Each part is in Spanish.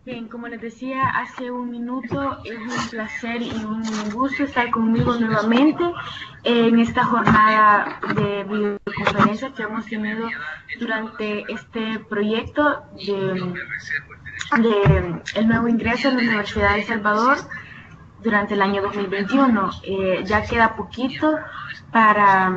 Bien, como les decía hace un minuto, es un placer y un gusto estar conmigo nuevamente en esta jornada de videoconferencia que hemos tenido durante este proyecto de el nuevo ingreso a la Universidad de El Salvador durante el año 2021. Ya queda poquito para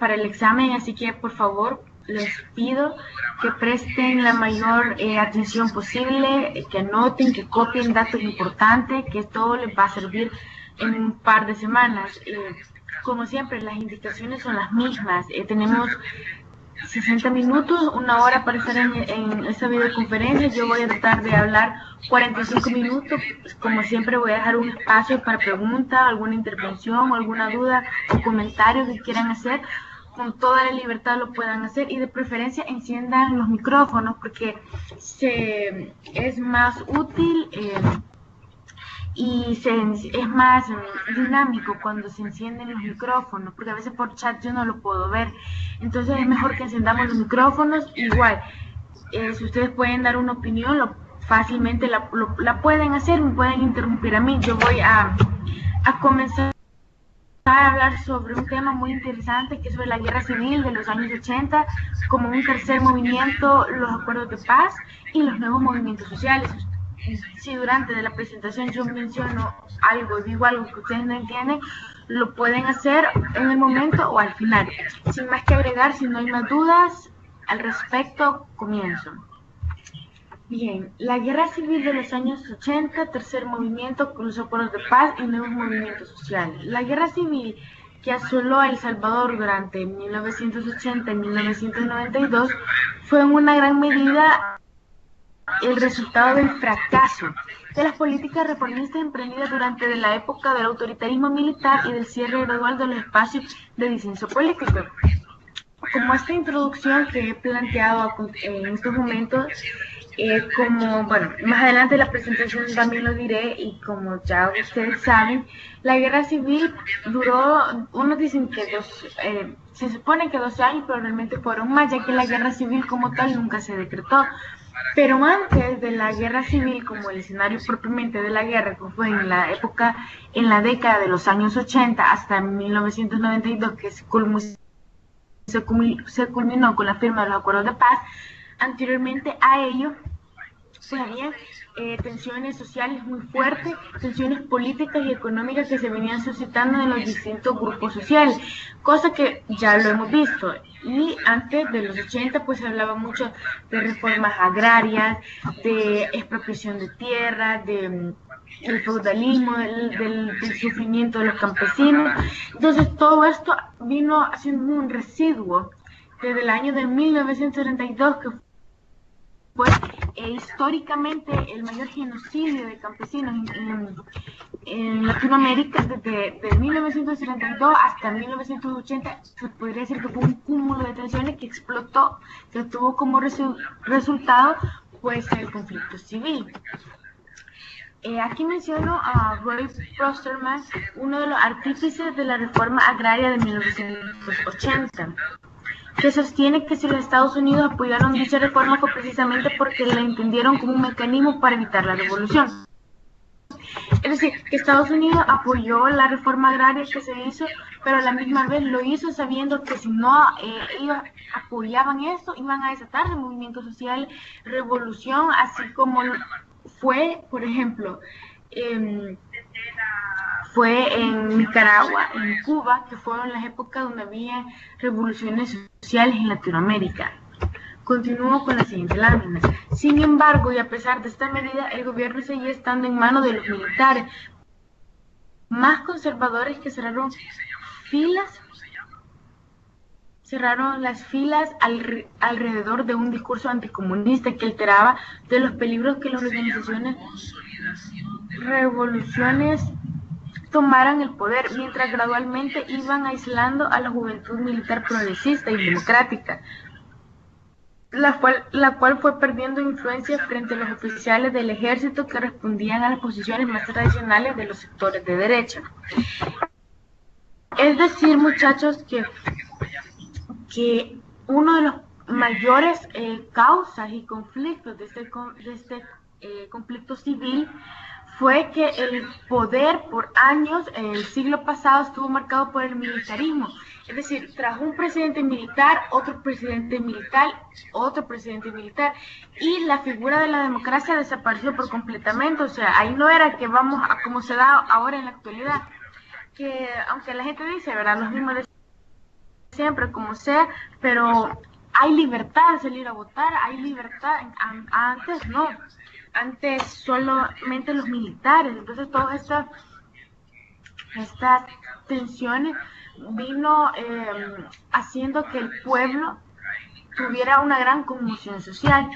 el examen, así que por favor les pido que presten la mayor atención posible, que anoten, que copien datos importantes, que todo les va a servir en un par de semanas. Como siempre, las indicaciones son las mismas. Tenemos 60 minutos, una hora para estar en esta videoconferencia. Yo voy a tratar de hablar 45 minutos. Como siempre, voy a dejar un espacio para preguntas, alguna intervención, alguna duda o comentario que quieran hacer. Con toda la libertad lo puedan hacer, y de preferencia enciendan los micrófonos porque es más útil y es más dinámico cuando se encienden los micrófonos, porque a veces por chat yo no lo puedo ver. Entonces es mejor que encendamos los micrófonos. Igual, si ustedes pueden dar una opinión, fácilmente la pueden hacer, me pueden interrumpir a mí. Yo voy a comenzar a hablar sobre un tema muy interesante, que es sobre la guerra civil de los años 80, como un tercer movimiento, los acuerdos de paz y los nuevos movimientos sociales. Si durante de la presentación yo menciono algo, digo algo que ustedes no entienden, lo pueden hacer en el momento o al final. Sin más que agregar, si no hay más dudas al respecto, comienzo. Bien, la guerra civil de los años 80, tercer movimiento, con los acuerdos de paz y nuevos movimientos sociales. La guerra civil que asoló a El Salvador durante 1980 y 1992 fue en una gran medida el resultado del fracaso de las políticas reformistas emprendidas durante la época del autoritarismo militar y del cierre gradual de los espacios de disenso político. Como esta introducción que he planteado en estos momentos, más adelante en la presentación también lo diré, y como ya ustedes saben, la guerra civil duró, unos dicen que se supone que 12 años, pero realmente fueron más, ya que la guerra civil como tal nunca se decretó. Pero antes de la guerra civil, como el escenario propiamente de la guerra, que fue en la década de los años 80 hasta 1992, que se culminó con la firma de los acuerdos de paz, anteriormente a ello pues había tensiones sociales muy fuertes, tensiones políticas y económicas que se venían suscitando en los distintos grupos sociales, cosa que ya lo hemos visto. Y antes de los 80 pues se hablaba mucho de reformas agrarias, de expropiación de tierras, del feudalismo, del sufrimiento de los campesinos. Entonces todo esto vino haciendo un residuo desde el año de 1932, que fue históricamente el mayor genocidio de campesinos en Latinoamérica. Desde 1932 hasta 1980 se podría decir que fue un cúmulo de tensiones que explotó, que tuvo como resultado pues el conflicto civil. Aquí menciono a Roy Prosterman, uno de los artífices de la reforma agraria de 1980, que sostiene que si los Estados Unidos apoyaron dicha reforma fue precisamente porque la entendieron como un mecanismo para evitar la revolución. Es decir, que Estados Unidos apoyó la reforma agraria que se hizo, pero a la misma vez lo hizo sabiendo que si no ellos apoyaban esto, iban a desatar el movimiento social, revolución, así como fue, por ejemplo, fue en Nicaragua, en Cuba, que fueron las épocas donde había revoluciones sociales en Latinoamérica. Continúo con la siguiente lámina. Sin embargo, y a pesar de esta medida, el gobierno seguía estando en manos de los militares, más conservadores, que cerraron las filas alrededor de un discurso anticomunista que alteraba de los peligros que las organizaciones revoluciones tomaran el poder, mientras gradualmente iban aislando a la juventud militar progresista y democrática, la cual fue perdiendo influencia frente a los oficiales del ejército que respondían a las posiciones más tradicionales de los sectores de derecha. Es decir, muchachos, que uno de los mayores causas y conflictos de este conflicto civil fue que el poder por años, el siglo pasado, estuvo marcado por el militarismo. Es decir, tras un presidente militar, otro presidente militar, otro presidente militar, y la figura de la democracia desapareció por completamente. O sea, ahí no era que vamos a como se da ahora en la actualidad, que aunque la gente dice, ¿verdad? Los mismos de siempre, como sea, pero hay libertad de salir a votar, hay libertad, antes no, antes solamente los militares. Entonces todas estas tensiones vino haciendo que el pueblo tuviera una gran conmoción social.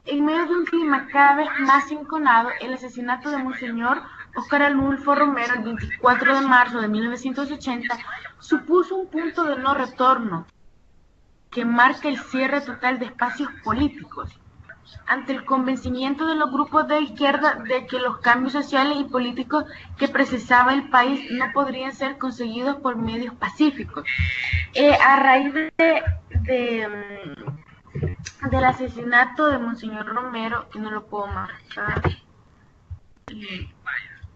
En medio de un clima cada vez más enconado, el asesinato de Monseñor Óscar Arnulfo Romero el 24 de marzo de 1980 supuso un punto de no retorno que marca el cierre total de espacios políticos, ante el convencimiento de los grupos de izquierda de que los cambios sociales y políticos que precisaba el país no podrían ser conseguidos por medios pacíficos. A raíz del asesinato de Monseñor Romero, que no lo puedo marcar,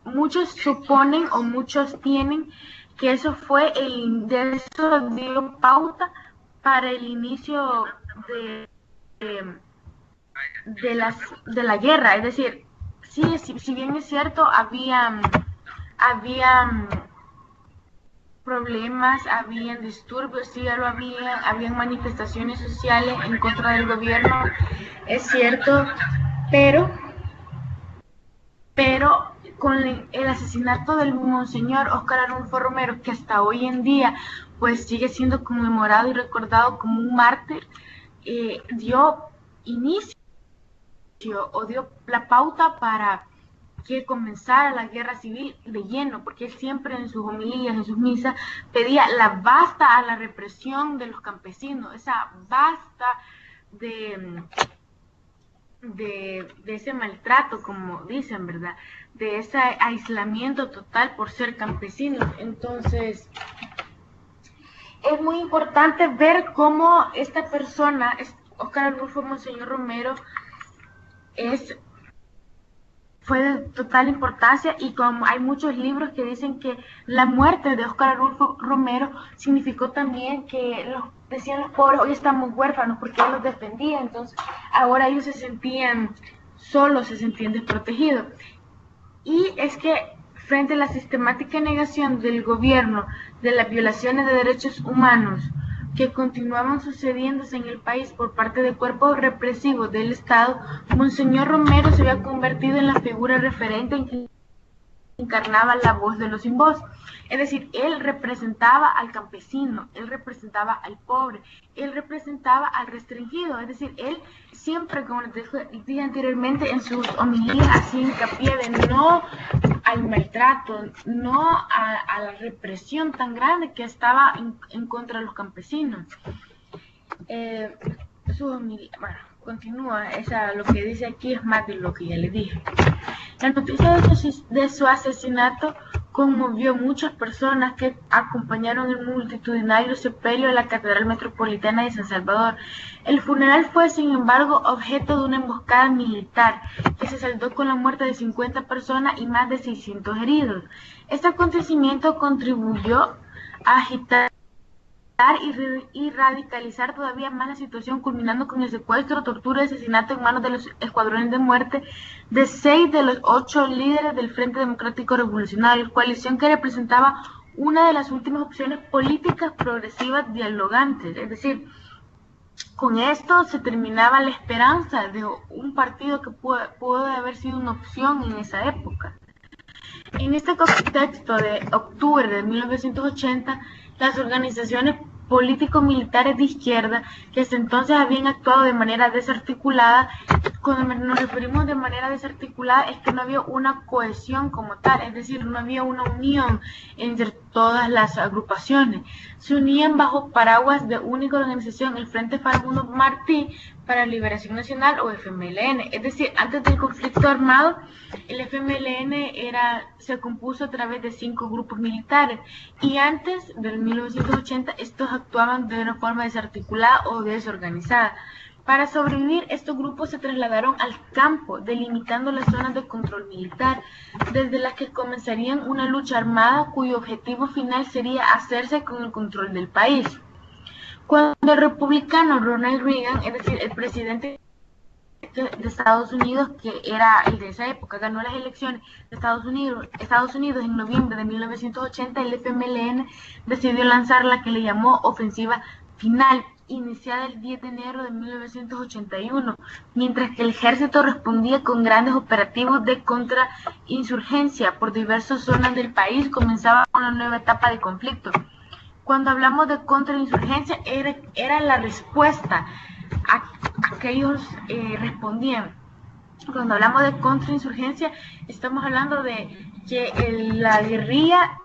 muchos suponen o muchos tienen que eso fue de eso dio pauta para el inicio de la guerra. Es decir, sí, si bien es cierto, había problemas, habían disturbios, sí, ya lo habían manifestaciones sociales en contra del gobierno, es cierto, pero con el asesinato del Monseñor Óscar Arnulfo Romero, que hasta hoy en día pues sigue siendo conmemorado y recordado como un mártir, dio inicio o dio la pauta para que comenzara la guerra civil de lleno, porque él siempre en sus homilías, en sus misas, pedía la basta a la represión de los campesinos, esa basta de ese maltrato, como dicen, ¿verdad? De ese aislamiento total por ser campesinos. Entonces, es muy importante ver cómo esta persona, Óscar Arnulfo Monseñor Romero, fue de total importancia, y como hay muchos libros que dicen que la muerte de Óscar Arnulfo Romero significó también que decían los pobres, hoy estamos huérfanos, porque él los defendía. Entonces ahora ellos se sentían solos, se sentían desprotegidos. Y es que frente a la sistemática negación del gobierno de las violaciones de derechos humanos que continuaban sucediéndose en el país por parte de cuerpos represivos del Estado, Monseñor Romero se había convertido en la figura referente en que encarnaba la voz de los sin voz. Es decir, él representaba al campesino, él representaba al pobre, él representaba al restringido. Es decir, él siempre, como les dije anteriormente, en sus homilías hacía hincapié de no al maltrato, no a la represión tan grande que estaba en contra de los campesinos. Su homilía, bueno, continúa, lo que dice aquí es más de lo que ya le dije. La noticia de su asesinato conmovió muchas personas que acompañaron el multitudinario sepelio de la Catedral Metropolitana de San Salvador. El funeral fue, sin embargo, objeto de una emboscada militar que se saldó con la muerte de 50 personas y más de 600 heridos. Este acontecimiento contribuyó a agitar y radicalizar todavía más la situación, culminando con el secuestro, tortura y asesinato en manos de los escuadrones de muerte de 6 de los 8 líderes del Frente Democrático Revolucionario, coalición que representaba una de las últimas opciones políticas progresivas dialogantes. Es decir, con esto se terminaba la esperanza de un partido que pudo haber sido una opción en esa época. En este contexto de octubre de 1980, las organizaciones político-militares de izquierda, que hasta entonces habían actuado de manera desarticulada, cuando nos referimos de manera desarticulada es que no había una cohesión como tal, es decir, no había una unión entre todas las agrupaciones. Se unían bajo paraguas de única organización, el Frente Farabundo Martí para Liberación Nacional, o FMLN. Es decir, antes del conflicto armado, el FMLN se compuso a través de 5 grupos militares, y antes del 1980 estos actuaban de una forma desarticulada o desorganizada. Para sobrevivir, estos grupos se trasladaron al campo, delimitando las zonas de control militar, desde las que comenzarían una lucha armada cuyo objetivo final sería hacerse con el control del país. Cuando el republicano Ronald Reagan, es decir, el presidente de Estados Unidos, que era el de esa época, ganó las elecciones de Estados Unidos en noviembre de 1980, el FMLN decidió lanzar la que le llamó Ofensiva Final, iniciada el 10 de enero de 1981, mientras que el ejército respondía con grandes operativos de contrainsurgencia por diversas zonas del país. Comenzaba una nueva etapa de conflicto. Cuando hablamos de contrainsurgencia, era la respuesta a que ellos respondían. Cuando hablamos de contrainsurgencia, estamos hablando de que la guerrilla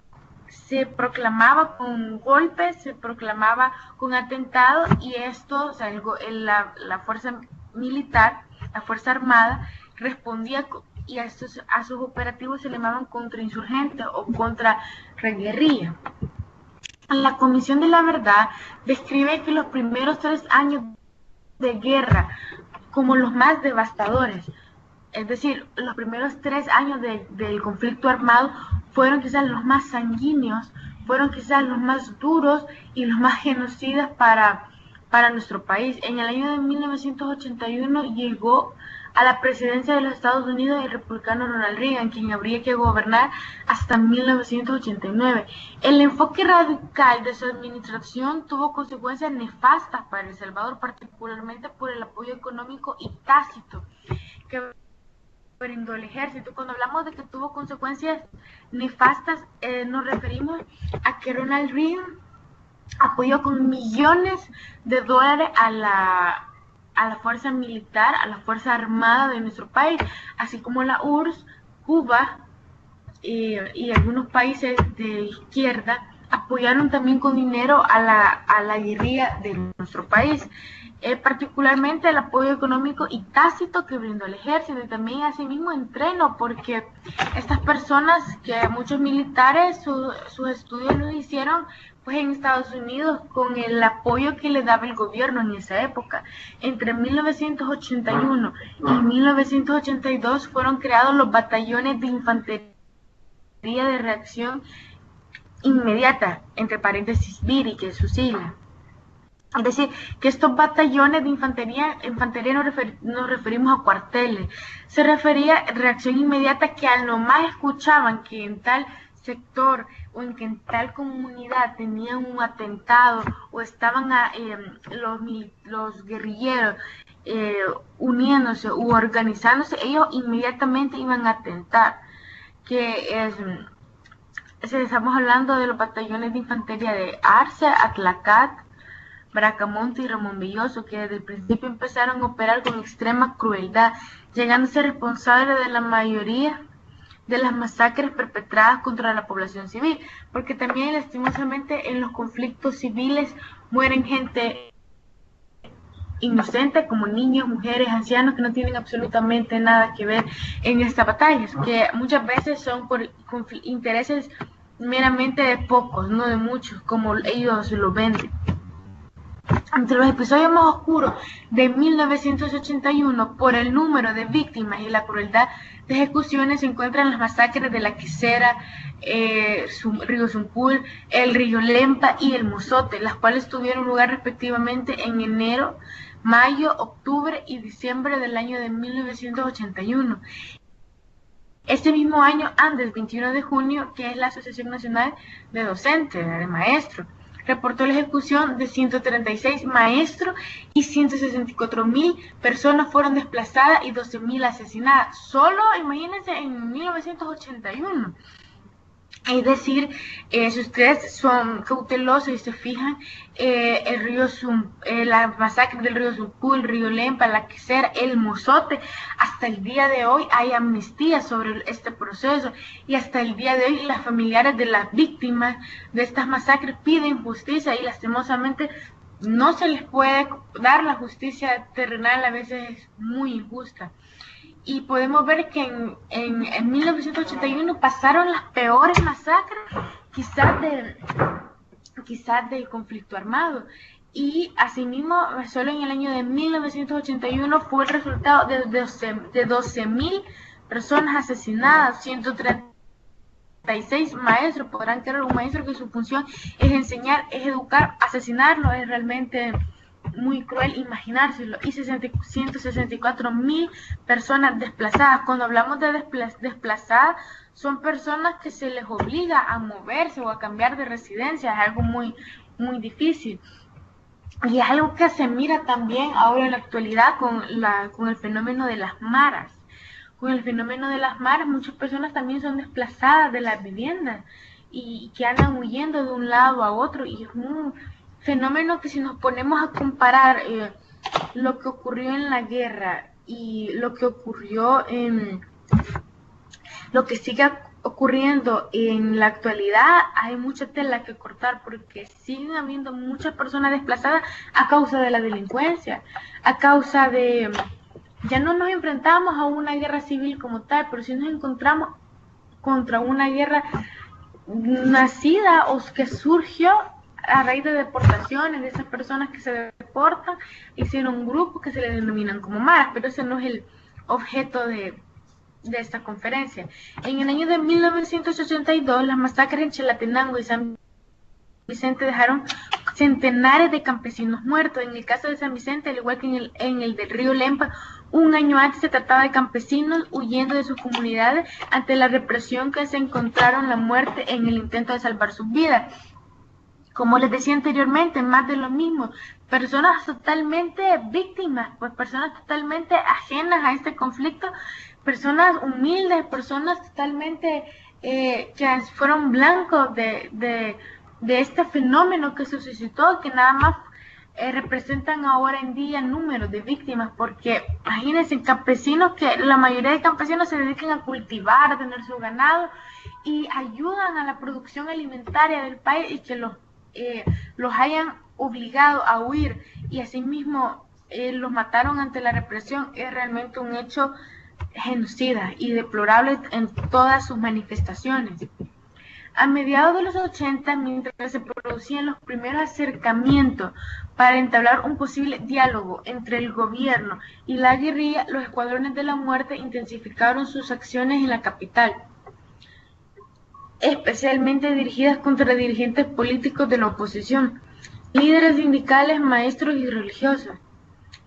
se proclamaba con golpes, se proclamaba con atentados, y esto, o sea, la fuerza militar, la fuerza armada, respondía y a sus operativos se le llamaban contrainsurgentes o contraguerrilla. La Comisión de la Verdad describe que los primeros 3 años de guerra como los más devastadores, es decir, los primeros 3 años del conflicto armado fueron quizás los más sanguíneos, fueron quizás los más duros y los más genocidas para nuestro país. En el año de 1981 llegó a la presidencia de los Estados Unidos el republicano Ronald Reagan, quien habría que gobernar hasta 1989. El enfoque radical de su administración tuvo consecuencias nefastas para El Salvador, particularmente por el apoyo económico y tácito que brindó el ejército. Cuando hablamos de que tuvo consecuencias nefastas, nos referimos a que Ronald Reagan apoyó con millones de dólares a la fuerza militar, a la fuerza armada de nuestro país, así como la URSS, Cuba y algunos países de izquierda apoyaron también con dinero a la guerrilla de nuestro país. Particularmente el apoyo económico y tácito que brindó el ejército, y también asimismo entreno, porque estas personas, que muchos militares sus estudios los hicieron pues en Estados Unidos con el apoyo que le daba el gobierno en esa época. Entre 1981 y 1982 fueron creados los batallones de infantería de reacción inmediata, entre paréntesis BIRI, que es su sigla. Es decir, que estos batallones de infantería nos referimos a cuarteles. Se refería a reacción inmediata, que al nomás escuchaban que en tal sector o en que en tal comunidad tenían un atentado o estaban los guerrilleros uniéndose u organizándose, ellos inmediatamente iban a atentar. Estamos hablando de los batallones de infantería de Arce, Atlacat, Bracamonte y Ramón Villoso, que desde el principio empezaron a operar con extrema crueldad, llegando a ser responsables de la mayoría de las masacres perpetradas contra la población civil, porque también lastimosamente en los conflictos civiles mueren gente inocente, como niños, mujeres, ancianos, que no tienen absolutamente nada que ver en estas batallas, que muchas veces son por intereses meramente de pocos, no de muchos, como ellos lo venden. Entre los episodios más oscuros de 1981, por el número de víctimas y la crueldad de ejecuciones, se encuentran las masacres de La Quesera, Río Zumpul, el Río Lempa y el Mozote, las cuales tuvieron lugar respectivamente en enero, mayo, octubre y diciembre del año de 1981. Este mismo año, antes, 21 de junio, que es la Asociación Nacional de Docentes, de Maestros, reportó la ejecución de 136 maestros y 164,000 personas fueron desplazadas y 12,000 asesinadas. Solo, imagínense, en 1981. Es decir, si ustedes son cautelosos y se fijan, la masacre del río Zumpul, el río Lempa, La Quesera, el Mozote, hasta el día de hoy hay amnistía sobre este proceso, y hasta el día de hoy las familiares de las víctimas de estas masacres piden justicia, y lastimosamente no se les puede dar la justicia terrenal, a veces es muy injusta. Y podemos ver que en 1981 pasaron las peores masacres quizás del conflicto armado. y asimismo solo en el año de 1981 fue el resultado de 12.000 personas asesinadas, 136 maestros. Podrán creer un maestro que su función es enseñar, es educar, asesinarlo es realmente muy cruel imaginárselo. Y 164.000 personas desplazadas. Cuando hablamos de desplazadas, son personas que se les obliga a moverse o a cambiar de residencia, es algo muy, muy difícil. Y es algo que se mira también ahora en la actualidad con el fenómeno de las maras. Con el fenómeno de las maras, muchas personas también son desplazadas de las viviendas y que andan huyendo de un lado a otro. Y es un fenómeno que, si nos ponemos a comparar lo que ocurrió en la guerra y lo que ocurrió en lo que sigue ocurriendo en la actualidad, hay mucha tela que cortar, porque siguen habiendo muchas personas desplazadas a causa de la delincuencia, a causa de... Ya no nos enfrentamos a una guerra civil como tal, pero sí nos encontramos contra una guerra nacida o que surgió a raíz de deportaciones, de esas personas que se deportan, hicieron grupos que se le denominan como maras, pero ese no es el objeto de esta conferencia. En el año de 1982, las masacres en Chalatenango y San Vicente dejaron centenares de campesinos muertos. En el caso de San Vicente, al igual que en el del río Lempa, un año antes se trataba de campesinos huyendo de sus comunidades ante la represión, que se encontraron la muerte en el intento de salvar sus vidas. Como les decía anteriormente, más de lo mismo, personas totalmente víctimas, pues personas totalmente ajenas a este conflicto, personas humildes, personas totalmente que fueron blancos de este fenómeno que se suscitó, que nada más representan ahora en día números de víctimas, porque imagínense, campesinos, que la mayoría de campesinos se dedican a cultivar, a tener su ganado y ayudan a la producción alimentaria del país, y que los hayan obligado a huir y asimismo los mataron ante la represión, es realmente un hecho genocida y deplorable en todas sus manifestaciones. A mediados de los 80, mientras se producían los primeros acercamientos para entablar un posible diálogo entre el gobierno y la guerrilla, los escuadrones de la muerte intensificaron sus acciones en la capital, especialmente dirigidas contra dirigentes políticos de la oposición, líderes sindicales, maestros y religiosos.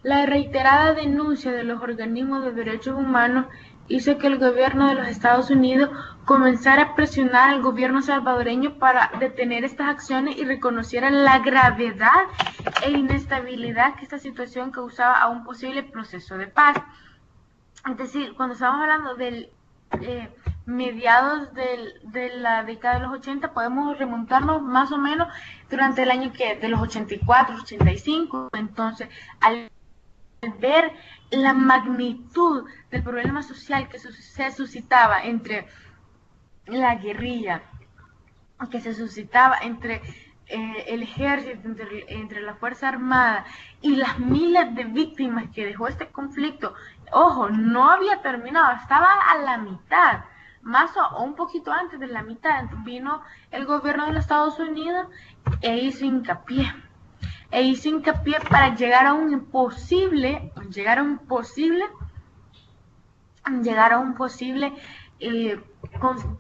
La reiterada denuncia de los organismos de derechos humanos hizo que el gobierno de los Estados Unidos comenzara a presionar al gobierno salvadoreño para detener estas acciones y reconociera la gravedad e inestabilidad que esta situación causaba a un posible proceso de paz. Es decir, cuando estamos hablando del mediados de la década de los 80, podemos remontarnos más o menos durante el año de los 84, 85. Entonces, al ver la magnitud del problema social que se suscitaba entre la guerrilla, que se suscitaba entre el ejército, entre la Fuerza Armada, y las miles de víctimas que dejó este conflicto, ojo, no había terminado, estaba a la mitad, más o un poquito antes de la mitad, vino el gobierno de los Estados Unidos e hizo hincapié para llegar a un posible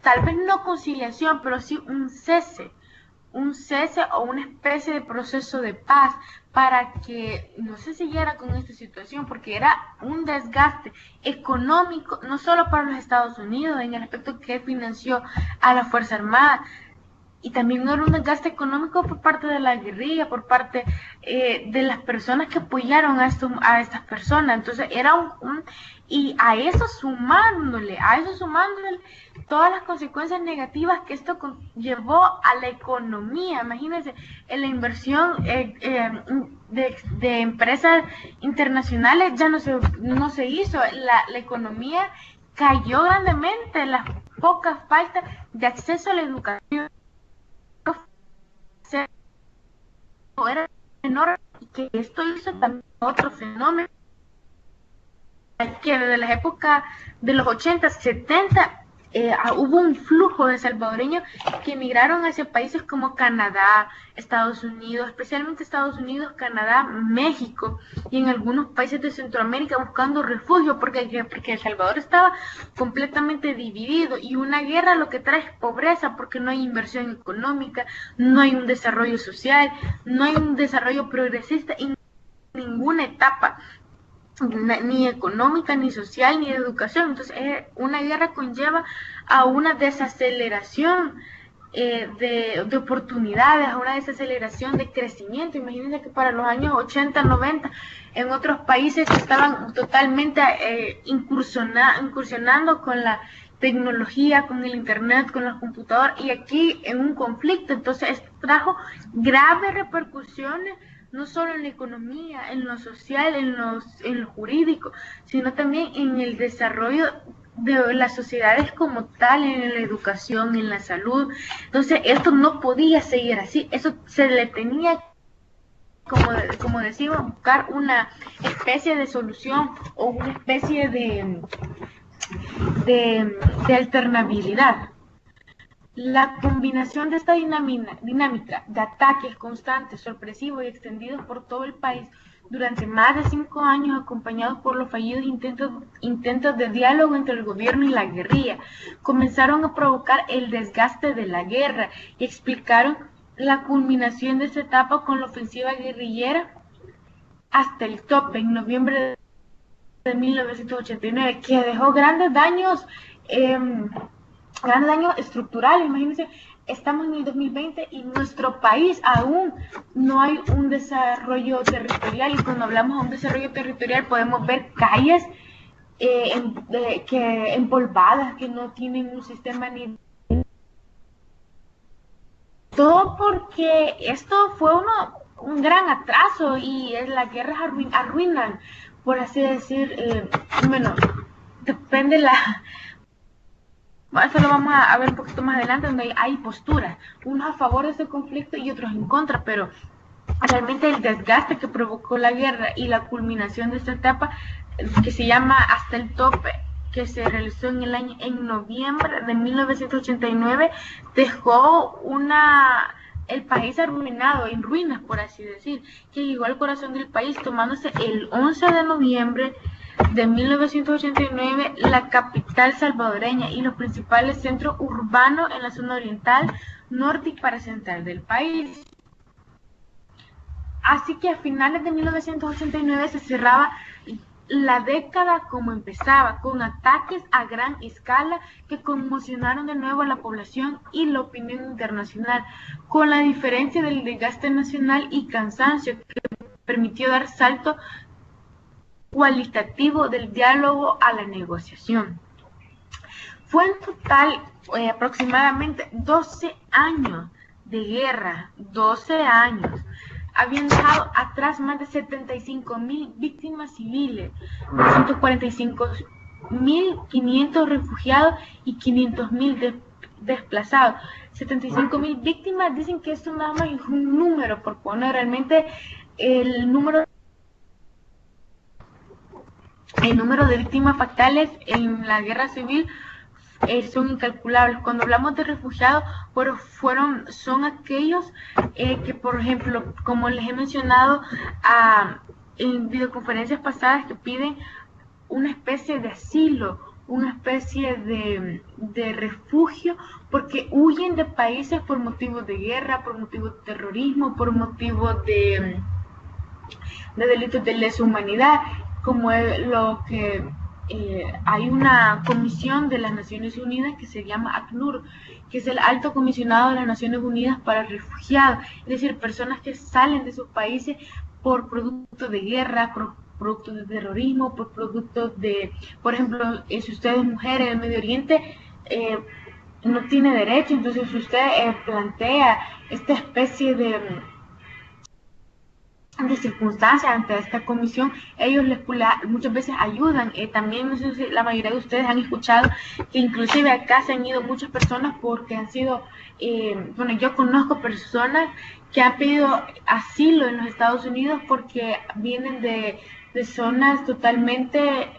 tal vez no conciliación, pero sí un cese o una especie de proceso de paz, para que no se siguiera con esta situación, porque era un desgaste económico, no solo para los Estados Unidos, en el aspecto que financió a la Fuerza Armada, y también era un desgaste económico por parte de la guerrilla, por parte de las personas que apoyaron a estas personas. Entonces era y a eso sumándole todas las consecuencias negativas que esto llevó a la economía. Imagínense, en la inversión de empresas internacionales ya no se hizo, la economía cayó grandemente, la poca falta de acceso a la educación era enorme, y que esto hizo también otro fenómeno, que desde la época de los 80, 70 hubo un flujo de salvadoreños que emigraron hacia países como Canadá, Estados Unidos, especialmente Estados Unidos, Canadá, México y en algunos países de Centroamérica buscando refugio porque El Salvador estaba completamente dividido y una guerra lo que trae es pobreza porque no hay inversión económica, no hay un desarrollo social, no hay un desarrollo progresista en ninguna etapa, ni económica, ni social, ni de educación. Entonces, una guerra conlleva a una desaceleración de oportunidades, a una desaceleración de crecimiento. Imagínense que para los años 80, 90, en otros países estaban totalmente incursionando con la tecnología, con el internet, con los computadores, y aquí en un conflicto. Entonces, esto trajo graves repercusiones no solo en la economía, en lo social, en lo jurídico, sino también en el desarrollo de las sociedades como tal, en la educación, en la salud. Entonces, esto no podía seguir así, eso se le tenía, como decimos, buscar una especie de solución o una especie de alternabilidad. La combinación de esta dinámica de ataques constantes, sorpresivos y extendidos por todo el país durante más de 5 años, acompañados por los fallidos intentos de diálogo entre el gobierno y la guerrilla, comenzaron a provocar el desgaste de la guerra y explicaron la culminación de esta etapa con la ofensiva guerrillera hasta el tope en noviembre de 1989, que dejó grandes daños estructurales. Imagínense, estamos en el 2020 y nuestro país aún no hay un desarrollo territorial, y cuando hablamos de un desarrollo territorial podemos ver calles empolvadas, que no tienen un sistema ni... Todo porque esto fue un gran atraso y las guerras arruinan, por así decir, bueno, depende eso lo vamos a ver un poquito más adelante, donde hay posturas, unos a favor de ese conflicto y otros en contra, pero realmente el desgaste que provocó la guerra y la culminación de esta etapa, que se llama Hasta el Tope, que se realizó en noviembre de 1989, dejó el país arruinado, en ruinas, por así decir, que llegó al corazón del país, tomándose el 11 de noviembre de 1989 la capital salvadoreña y los principales centros urbanos en la zona oriental, norte y paracentral del país. Así que a finales de 1989 se cerraba la década como empezaba, con ataques a gran escala que conmocionaron de nuevo a la población y la opinión internacional, con la diferencia del desgaste nacional y cansancio que permitió dar salto cualitativo del diálogo a la negociación. Fue en total aproximadamente 12 años de guerra, 12 años. Habían dejado atrás más de 75,000 víctimas civiles, 245,500 refugiados y 500,000 desplazados. 75,000 víctimas, dicen que esto nada más es un número por poner, realmente el número de víctimas fatales en la guerra civil son incalculables. Cuando hablamos de refugiados, son aquellos que, por ejemplo, como les he mencionado en videoconferencias pasadas, que piden una especie de asilo, una especie de refugio, porque huyen de países por motivos de guerra, por motivos de terrorismo, por motivos de delitos de lesa humanidad, como lo que hay una comisión de las Naciones Unidas que se llama ACNUR, que es el Alto Comisionado de las Naciones Unidas para Refugiados, es decir, personas que salen de sus países por productos de guerra, por productos de terrorismo, por productos de, por ejemplo, si usted es mujer en el Medio Oriente, no tiene derecho. Entonces si usted plantea esta especie de circunstancias ante esta comisión, ellos muchas veces ayudan. También, no sé si la mayoría de ustedes han escuchado que inclusive acá se han ido muchas personas porque han sido, bueno, yo conozco personas que han pedido asilo en los Estados Unidos porque vienen de de zonas totalmente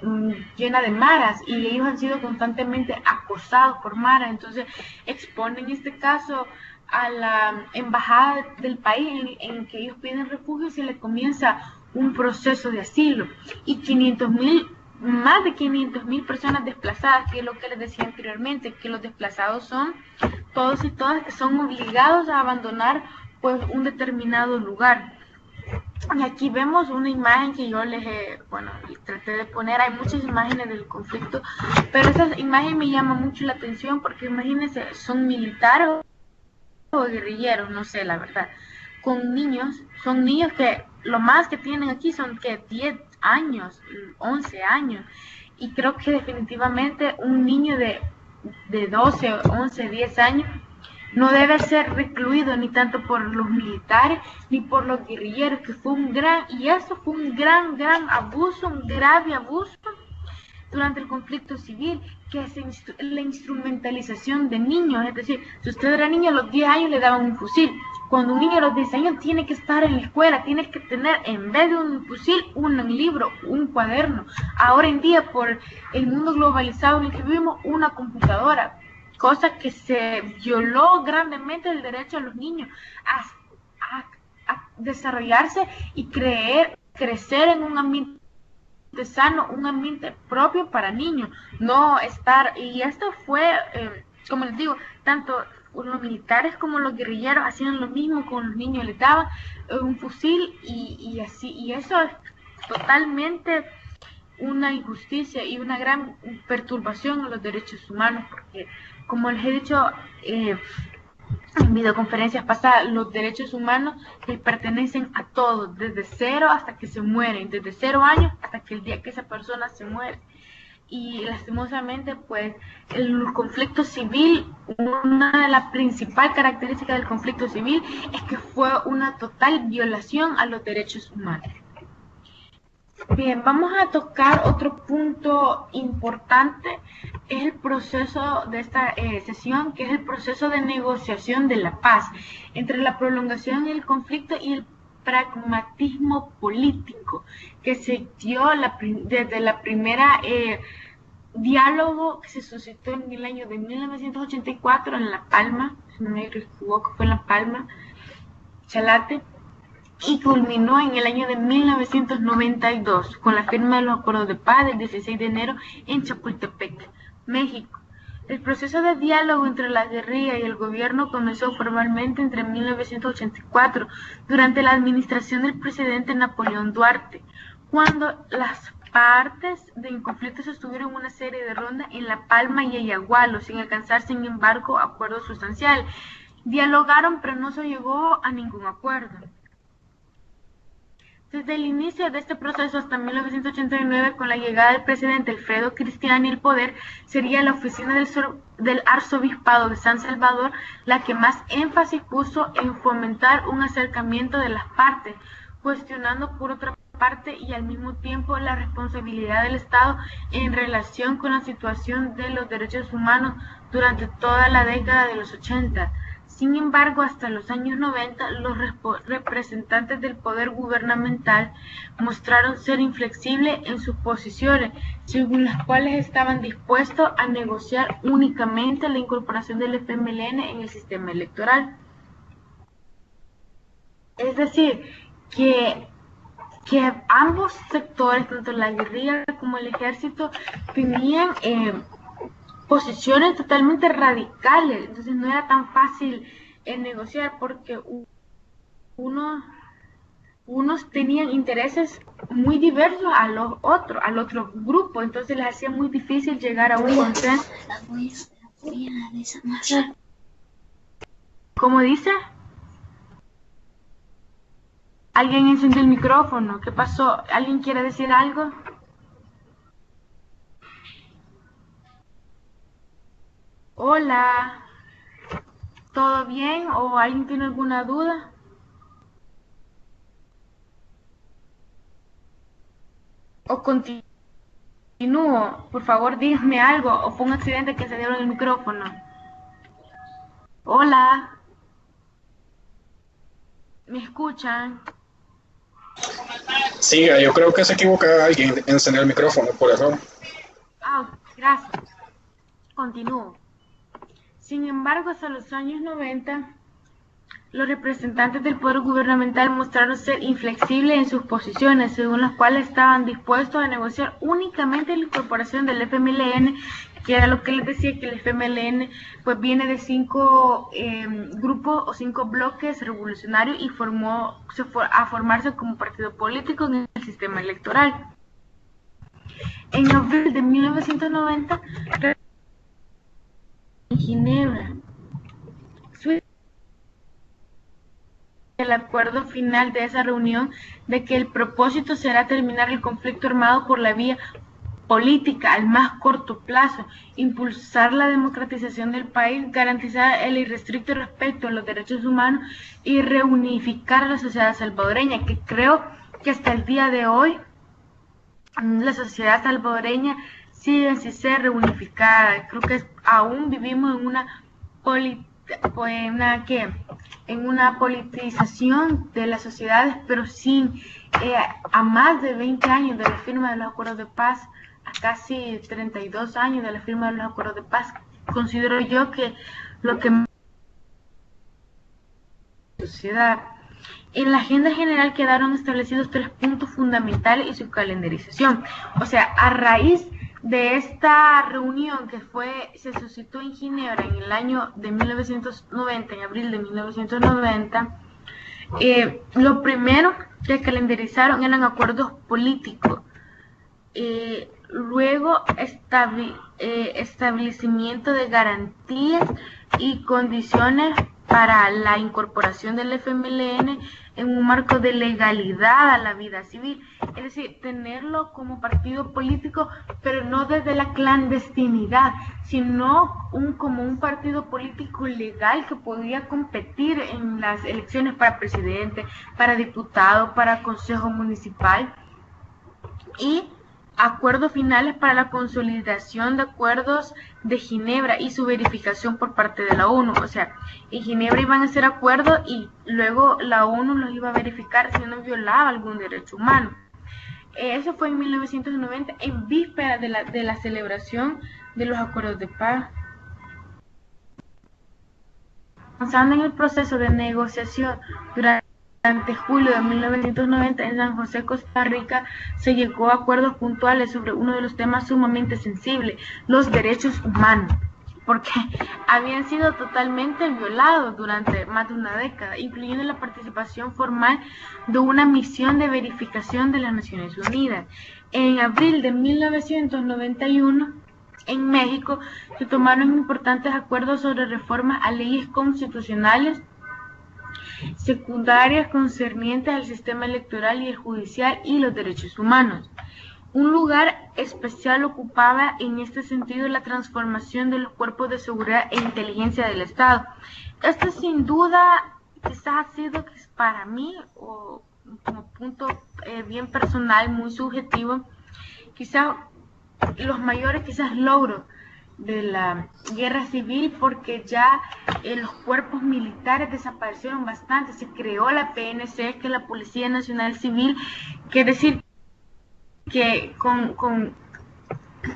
llenas de maras, y ellos han sido constantemente acosados por maras. Entonces exponen en este caso a la embajada del país en que ellos piden refugio, y se les comienza un proceso de asilo, y más de 500.000 personas desplazadas, que es lo que les decía anteriormente, que los desplazados son todos y todas que son obligados a abandonar pues un determinado lugar. Y aquí vemos una imagen que yo traté de poner. Hay muchas imágenes del conflicto, pero esa imagen me llama mucho la atención porque imagínense, son militares o guerrilleros, no sé la verdad, con niños, son niños que lo más que tienen aquí son que 10 años, 11 años, y creo que definitivamente un niño de 12, 11, 10 años no debe ser recluido ni tanto por los militares ni por los guerrilleros, que fue un gran abuso, un grave abuso durante el conflicto civil, que es la instrumentalización de niños. Es decir, si usted era niño, a los 10 años le daban un fusil. Cuando un niño a los 10 años tiene que estar en la escuela, tiene que tener, en vez de un fusil, un libro, un cuaderno. Ahora en día, por el mundo globalizado en el que vivimos, una computadora, cosa que se violó grandemente el derecho a los niños a desarrollarse y crecer en un ambiente sano, un ambiente propio para niños, no estar, y esto fue, como les digo, tanto los militares como los guerrilleros hacían lo mismo con los niños, les daban un fusil y así, y eso es totalmente una injusticia y una gran perturbación a los derechos humanos, porque como les he dicho en videoconferencias pasadas, los derechos humanos les pertenecen a todos, desde cero hasta que se mueren, desde 0 años hasta que el día que esa persona se muere. Y lastimosamente, pues, el conflicto civil, una de las principales características del conflicto civil es que fue una total violación a los derechos humanos. Bien, vamos a tocar otro punto importante, es el proceso de esta sesión, que es el proceso de negociación de la paz, entre la prolongación del conflicto y el pragmatismo político, que se dio desde la primera diálogo que se suscitó en el año de 1984 en La Palma, si no me equivoco, fue en La Palma, Chalate, y culminó en el año de 1992 con la firma de los acuerdos de paz del 16 de enero en Chapultepec, México. El proceso de diálogo entre la guerrilla y el gobierno comenzó formalmente entre 1984, durante la administración del presidente Napoleón Duarte, cuando las partes del conflicto sostuvieron una serie de rondas en La Palma y Ayagualo, sin alcanzar, sin embargo, acuerdos sustanciales. Dialogaron, pero no se llegó a ningún acuerdo. Desde el inicio de este proceso hasta 1989, con la llegada del presidente Alfredo Cristiani al poder, sería la oficina del arzobispado de San Salvador la que más énfasis puso en fomentar un acercamiento de las partes, cuestionando por otra parte y al mismo tiempo la responsabilidad del Estado en relación con la situación de los derechos humanos durante toda la década de los 80. Sin embargo, hasta los años 90, los representantes del poder gubernamental mostraron ser inflexibles en sus posiciones, según las cuales estaban dispuestos a negociar únicamente la incorporación del FMLN en el sistema electoral. Es decir, que ambos sectores, tanto la guerrilla como el ejército, tenían posiciones totalmente radicales, entonces no era tan fácil negociar porque unos tenían intereses muy diversos al otro grupo, entonces les hacía muy difícil llegar a un consenso. ¿Cómo dice? ¿Alguien encendió el micrófono? ¿Qué pasó? ¿Alguien quiere decir algo? Hola, ¿todo bien? ¿O alguien tiene alguna duda? ¿O continúo? Por favor, díganme algo. ¿O fue un accidente que se dieron el micrófono? Hola, ¿me escuchan? Siga, yo creo que se equivoca alguien en encender el micrófono por error. Ah, gracias. Continúo. Sin embargo, hasta los años 90, los representantes del poder gubernamental mostraron ser inflexibles en sus posiciones, según las cuales estaban dispuestos a negociar únicamente la incorporación del FMLN, que era lo que les decía, que el FMLN pues viene de 5 grupos o 5 bloques revolucionarios y se fue a formarse como partido político en el sistema electoral. En abril de 1990, en Ginebra, Suiza, el acuerdo final de esa reunión de que el propósito será terminar el conflicto armado por la vía política al más corto plazo, impulsar la democratización del país, garantizar el irrestricto respeto a los derechos humanos y reunificar a la sociedad salvadoreña, que creo que hasta el día de hoy la sociedad salvadoreña sigue sin ser reunificada. Creo que aún vivimos en una politización de las sociedades, pero sin a más de 20 años de la firma de los acuerdos de paz, a casi 32 años de la firma de los acuerdos de paz, considero yo que lo que sociedad. En la agenda general quedaron establecidos 3 puntos fundamentales y su calendarización. O sea, a raíz de esta reunión que se suscitó en Ginebra en el año de 1990, en abril de 1990, lo primero que calendarizaron eran acuerdos políticos. Luego establecimiento de garantías y condiciones para la incorporación del FMLN en un marco de legalidad a la vida civil, es decir, tenerlo como partido político, pero no desde la clandestinidad, sino como un partido político legal que podía competir en las elecciones para presidente, para diputado, para consejo municipal, y acuerdos finales para la consolidación de acuerdos de Ginebra y su verificación por parte de la ONU. O sea, en Ginebra iban a hacer acuerdos y luego la ONU los iba a verificar si no violaba algún derecho humano. Eso fue en 1990, en víspera de la celebración de los acuerdos de paz. Avanzando en el proceso de negociación durante julio de 1990 en San José, Costa Rica, se llegó a acuerdos puntuales sobre uno de los temas sumamente sensibles, los derechos humanos, porque habían sido totalmente violados durante más de una década, incluyendo la participación formal de una misión de verificación de las Naciones Unidas. En abril de 1991, en México, se tomaron importantes acuerdos sobre reformas a leyes constitucionales secundarias concernientes al sistema electoral y el judicial y los derechos humanos. Un lugar especial ocupaba en este sentido la transformación de los cuerpos de seguridad e inteligencia del Estado. Esto sin duda quizás ha sido para mí, o como punto bien personal, muy subjetivo, quizás los mayores logros de la guerra civil, porque ya los cuerpos militares desaparecieron bastante. Se creó la PNC, que es la Policía Nacional Civil, que decir que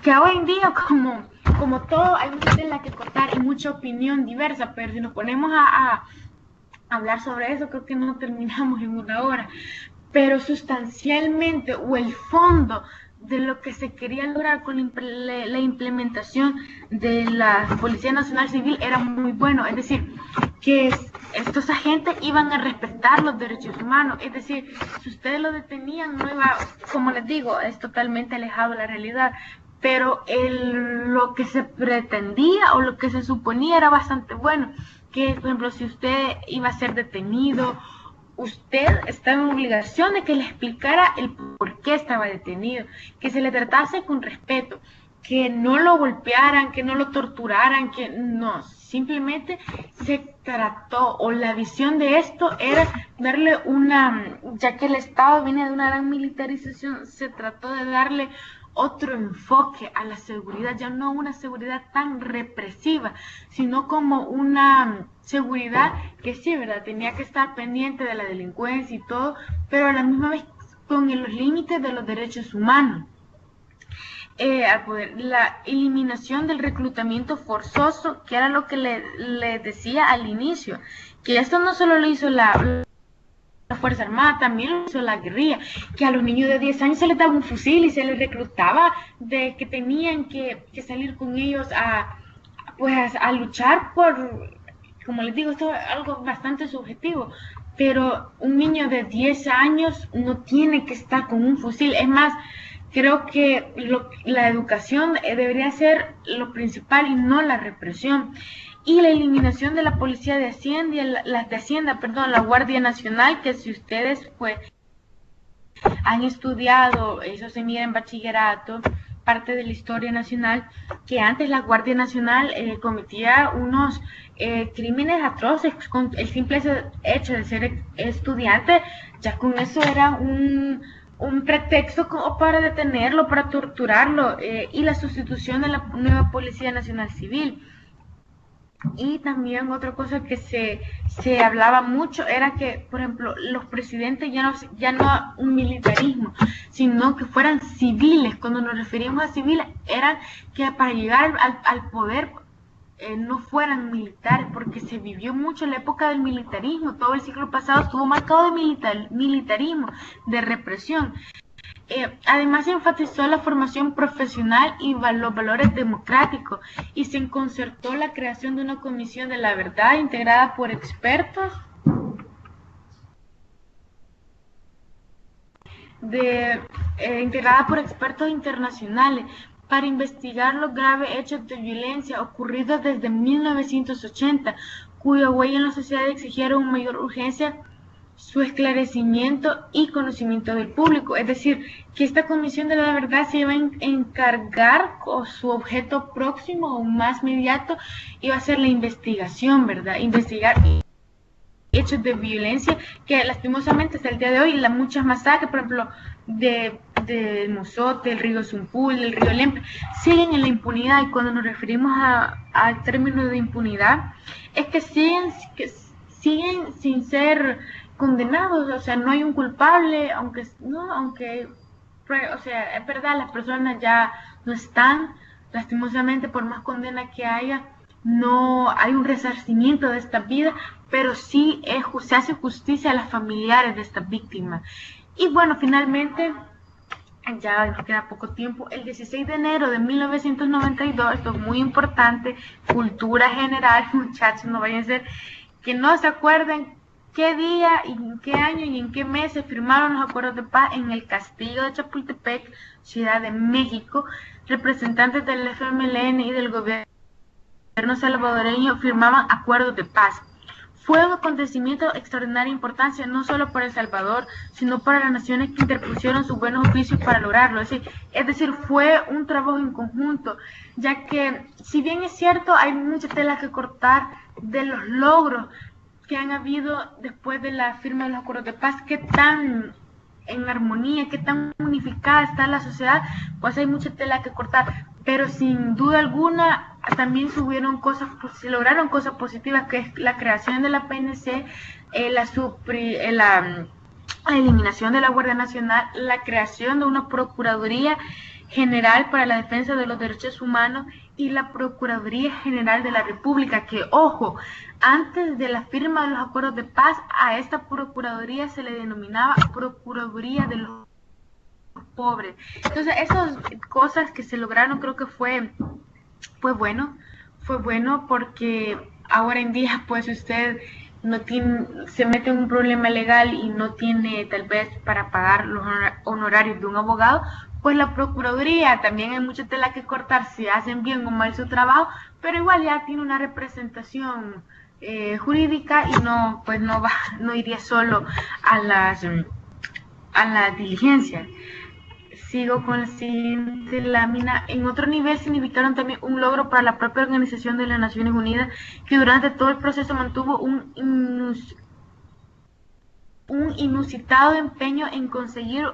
que hoy en día como todo hay mucha tela que cortar y mucha opinión diversa, pero si nos ponemos a hablar sobre eso creo que no terminamos en una hora, pero sustancialmente o el fondo de lo que se quería lograr con la implementación de la Policía Nacional Civil era muy bueno, es decir, que estos agentes iban a respetar los derechos humanos, es decir, si ustedes lo detenían, no iba, como les digo, es totalmente alejado de la realidad, pero lo que se pretendía o lo que se suponía era bastante bueno, que por ejemplo, si usted iba a ser detenido, usted estaba en obligación de que le explicara el por qué estaba detenido, que se le tratase con respeto, que no lo golpearan, que no lo torturaran, que no, simplemente se trató, o la visión de esto era darle ya que el Estado viene de una gran militarización, se trató de darle otro enfoque a la seguridad, ya no una seguridad tan represiva, sino como una seguridad que sí, ¿verdad? Tenía que estar pendiente de la delincuencia y todo, pero a la misma vez con los límites de los derechos humanos. La eliminación del reclutamiento forzoso, que era lo que le decía al inicio, que esto no solo lo hizo la Fuerza Armada, también lo hizo la guerrilla, que a los niños de 10 años se les daba un fusil y se les reclutaba de que tenían que salir con ellos a luchar por, como les digo, esto es algo bastante subjetivo, pero un niño de 10 años no tiene que estar con un fusil. Es más, creo que la educación debería ser lo principal y no la represión. Y la eliminación de la Policía de Hacienda, la Guardia Nacional, que si ustedes pues han estudiado, eso se mira en bachillerato, parte de la historia nacional, que antes la Guardia Nacional cometía unos crímenes atroces con el simple hecho de ser estudiante. Ya con eso era un pretexto como para detenerlo, para torturarlo, y la sustitución de la nueva Policía Nacional Civil. Y también otra cosa que se hablaba mucho era que, por ejemplo, los presidentes ya no un militarismo, sino que fueran civiles. Cuando nos referimos a civiles, eran que para llegar al poder no fueran militares, porque se vivió mucho la época del militarismo. Todo el siglo pasado estuvo marcado de militarismo, de represión. Además, se enfatizó la formación profesional y los valores democráticos, y se concertó la creación de una comisión de la verdad integrada por expertos internacionales para investigar los graves hechos de violencia ocurridos desde 1980, cuya huella en la sociedad exigieron una mayor urgencia su esclarecimiento y conocimiento del público. Es decir, que esta comisión de la verdad se iba a encargar, con su objeto próximo o más inmediato iba a ser la investigación, ¿verdad? Investigar hechos de violencia que lastimosamente hasta el día de hoy, muchas masacres, por ejemplo, de Mozote, del río Zumpul, del río Lempa, siguen en la impunidad. Y cuando nos referimos al término de impunidad, es que siguen sin ser condenados. O sea, no hay un culpable, o sea, es verdad, las personas ya no están, lastimosamente, por más condena que haya, no hay un resarcimiento de esta vida, pero sí se hace justicia a las familiares de estas víctimas. Y bueno, finalmente, ya nos queda poco tiempo, el 16 de enero de 1992, esto es muy importante, cultura general, muchachos, no vayan a ser que no se acuerden qué día y en qué año y en qué mes se firmaron los acuerdos de paz en el Castillo de Chapultepec, Ciudad de México. Representantes del FMLN y del gobierno salvadoreño firmaban acuerdos de paz. Fue un acontecimiento de extraordinaria importancia, no solo para El Salvador, sino para las naciones que interpusieron sus buenos oficios para lograrlo. Es decir, fue un trabajo en conjunto, ya que, si bien es cierto, hay mucha tela que cortar de los logros que han habido después de la firma de los acuerdos de paz, qué tan en armonía, qué tan unificada está la sociedad, pues hay mucha tela que cortar, pero sin duda alguna también se lograron cosas positivas, que es la creación de la PNC, la eliminación de la Guardia Nacional, la creación de una Procuraduría General para la Defensa de los Derechos Humanos y la Procuraduría General de la República, que, ojo, antes de la firma de los acuerdos de paz, a esta Procuraduría se le denominaba Procuraduría de los Pobres. Entonces, esas cosas que se lograron, creo que fue bueno porque ahora en día, pues, usted se mete en un problema legal y no tiene tal vez para pagar los honorarios de un abogado, pues la Procuraduría, también hay mucha tela que cortar si hacen bien o mal su trabajo, pero igual ya tiene una representación jurídica y no iría solo a las diligencias. Sigo con la siguiente lámina. En otro nivel significaron también un logro para la propia Organización de las Naciones Unidas, que durante todo el proceso mantuvo un inusitado empeño en conseguir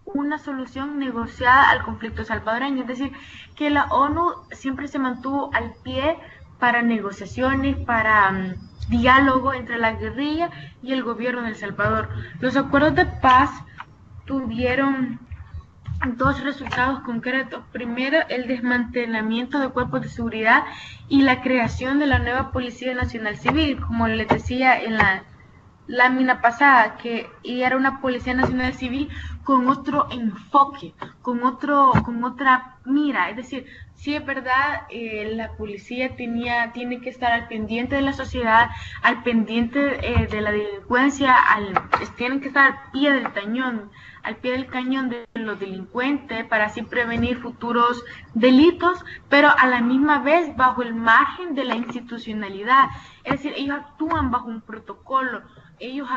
una solución negociada al conflicto salvadoreño. Es decir, que la ONU siempre se mantuvo al pie para negociaciones, para diálogo entre la guerrilla y el gobierno de El Salvador. Los acuerdos de paz tuvieron dos resultados concretos. Primero, el desmantelamiento de cuerpos de seguridad y la creación de la nueva Policía Nacional Civil, como les decía en la lámina pasada, que era una Policía Nacional Civil con otro enfoque, con otra mira. Es decir, sí es verdad, la policía tiene que estar al pendiente de la sociedad, al pendiente de la delincuencia, tienen que estar al pie del cañón de los delincuentes para así prevenir futuros delitos, pero a la misma vez bajo el margen de la institucionalidad. Es decir, ellos actúan bajo un protocolo, ellos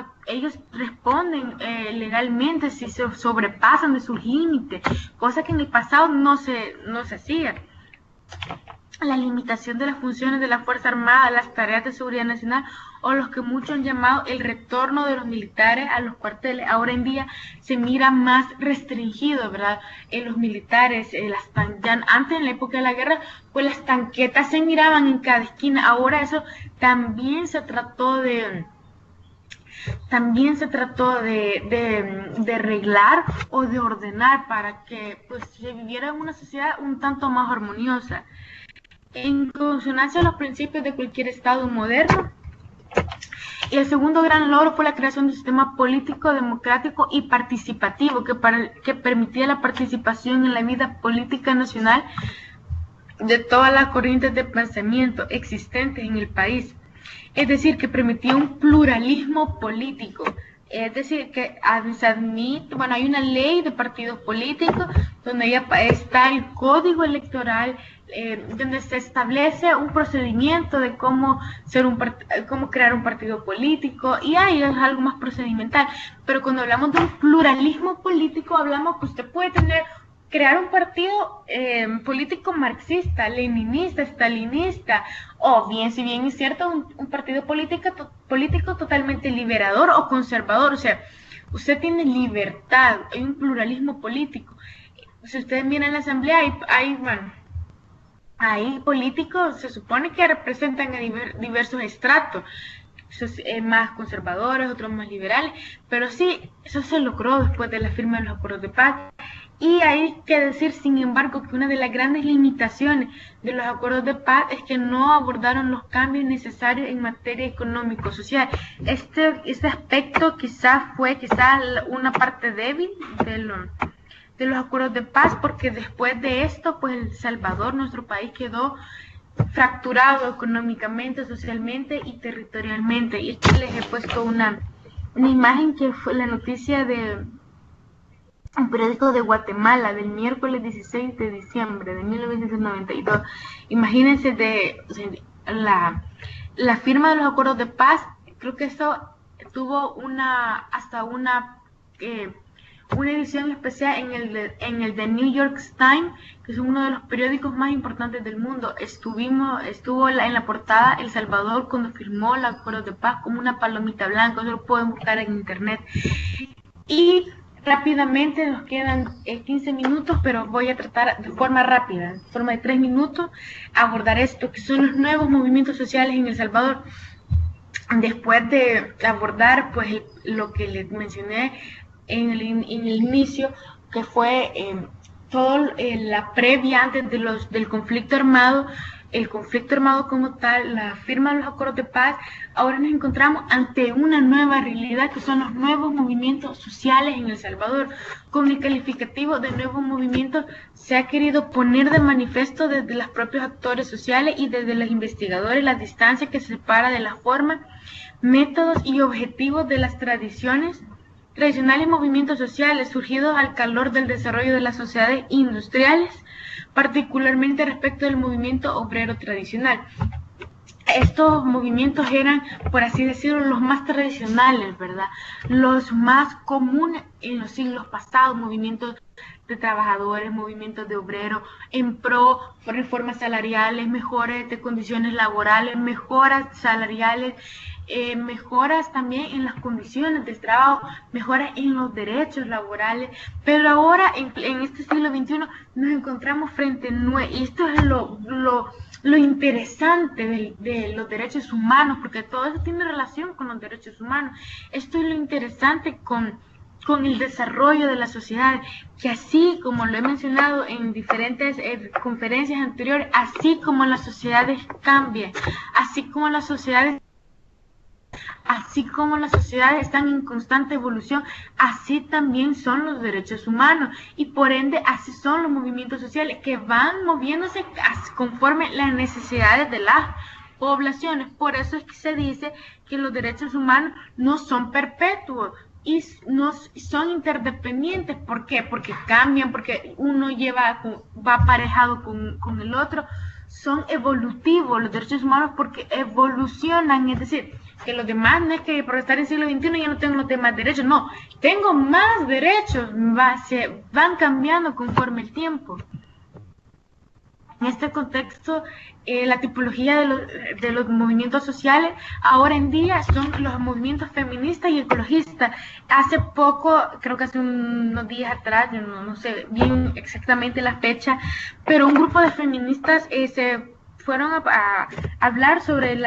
responden legalmente si se sobrepasan de sus límites, cosa que en el pasado no se hacía. La limitación de las funciones de la Fuerza Armada, las tareas de seguridad nacional, o los que muchos han llamado el retorno de los militares a los cuarteles, ahora en día se mira más restringido, ¿verdad? En los militares, ya antes, en la época de la guerra, pues las tanquetas se miraban en cada esquina. Ahora eso también se trató de arreglar o de ordenar para que pues se viviera en una sociedad un tanto más armoniosa. En consonancia a los principios de cualquier Estado moderno, el segundo gran logro fue la creación de un sistema político, democrático y participativo que permitía la participación en la vida política nacional de todas las corrientes de pensamiento existentes en el país. Es decir, que permitía un pluralismo político. Es decir, que se admite, bueno, hay una ley de partidos políticos donde ya está el código electoral, donde se establece un procedimiento de cómo crear un partido político, y ahí es algo más procedimental. Pero cuando hablamos de un pluralismo político, hablamos que usted puede crear un partido político marxista, leninista, stalinista, o bien, si bien es cierto, un partido político totalmente liberador o conservador. O sea, usted tiene libertad, hay un pluralismo político. Si ustedes miran en la asamblea, hay políticos, se supone que representan a diversos estratos, más conservadores, otros más liberales, pero sí, eso se logró después de la firma de los acuerdos de paz. Y hay que decir, sin embargo, que una de las grandes limitaciones de los acuerdos de paz es que no abordaron los cambios necesarios en materia económico-social. Este aspecto fue una parte débil de los acuerdos de paz, porque después de esto, pues El Salvador, nuestro país, quedó fracturado económicamente, socialmente y territorialmente. Y aquí les he puesto una imagen que fue la noticia de un periódico de Guatemala del miércoles 16 de diciembre de 1992. Imagínense la firma de los acuerdos de paz. Creo que eso tuvo una edición especial en el The New York Times, que es uno de los periódicos más importantes del mundo. Estuvo en la portada El Salvador cuando firmó el acuerdo de paz como una palomita blanca. Eso lo pueden buscar en internet. Y rápidamente, nos quedan 15 minutos, pero voy a tratar de forma rápida, en forma de 3 minutos, abordar esto, que son los nuevos movimientos sociales en El Salvador. Después de abordar pues lo que les mencioné en el inicio, que fue la previa antes del conflicto armado, el conflicto armado como tal, la firma de los acuerdos de paz, ahora nos encontramos ante una nueva realidad, que son los nuevos movimientos sociales en El Salvador. Con el calificativo de nuevos movimientos se ha querido poner de manifiesto desde los propios actores sociales y desde los investigadores la distancia que separa de la forma, métodos y objetivos de las tradicionales movimientos sociales surgidos al calor del desarrollo de las sociedades industriales, particularmente respecto del movimiento obrero tradicional. Estos movimientos eran, por así decirlo, los más tradicionales, ¿verdad? Los más comunes en los siglos pasados, movimientos de trabajadores, movimientos de obreros, en pro por reformas salariales, mejores de condiciones laborales, mejoras salariales, mejoras también en las condiciones de trabajo, mejoras en los derechos laborales. Pero ahora, en este siglo XXI, nos encontramos y esto es lo interesante de los derechos humanos, porque todo eso tiene relación con los derechos humanos. Esto es lo interesante con con el desarrollo de la sociedad, que así como lo he mencionado en diferentes conferencias anteriores, así como las sociedades cambian, así como las sociedades están en constante evolución, así también son los derechos humanos y por ende así son los movimientos sociales que van moviéndose conforme las necesidades de las poblaciones. Por eso es que se dice que los derechos humanos no son perpetuos y no son interdependientes. ¿Por qué? Porque cambian, porque uno va aparejado con el otro. Son evolutivos los derechos humanos porque evolucionan, es decir, que los demás no es que por estar en el siglo XXI ya no tengo los demás derechos, no, tengo más derechos, se van cambiando conforme el tiempo. En este contexto, la tipología de los movimientos sociales ahora en día son los movimientos feministas y ecologistas. Hace poco, creo que hace unos días atrás, yo no sé bien exactamente la fecha, pero un grupo de feministas se fueron a hablar sobre